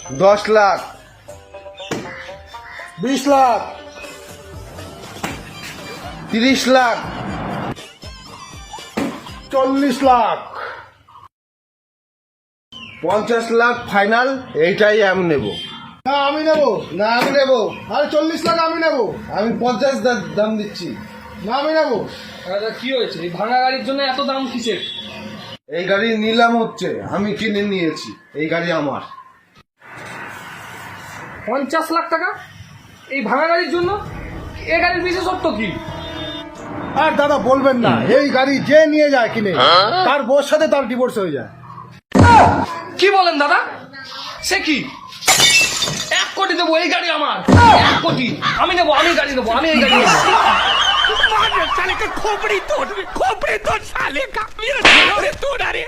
10 lakh, 20 lakh, 30 lakh, 40 lakh, 50 lakh final. এইটাই আমি নেব। না আমি নেবো, না আমি নেব। আরে 40 লাখ আমি নেবো, আমি 50 দাম দিচ্ছি। না আমি নেবো। দাদা কি হয়েছে, এই ভাঙা গাড়ির জন্য এত দাম কিসের? এই গাড়ি নিলাম হচ্ছে, আমি কিনে নিয়েছি, এই গাড়ি আমার। 50 লাখ টাকা এই ভাঙা গাড়ির জন্য? এই গাড়ির বিশেষত্ব কি? আর দাদা বলবেন না, এই গাড়ি যে নিয়ে যায় কিনে তার বউর সাথে তার ডিভোর্স হয়ে যায়। কি বলেন দাদা? সে কি 1 কোটি দেবো? এই গাড়ি আমার 1 কোটি। আমি নেবো, আমি গাড়ি নেবো, আমি এই গাড়ি নেবো। मार साले का खोपड़ी तोड़ साले का मेरा तोड़ अरे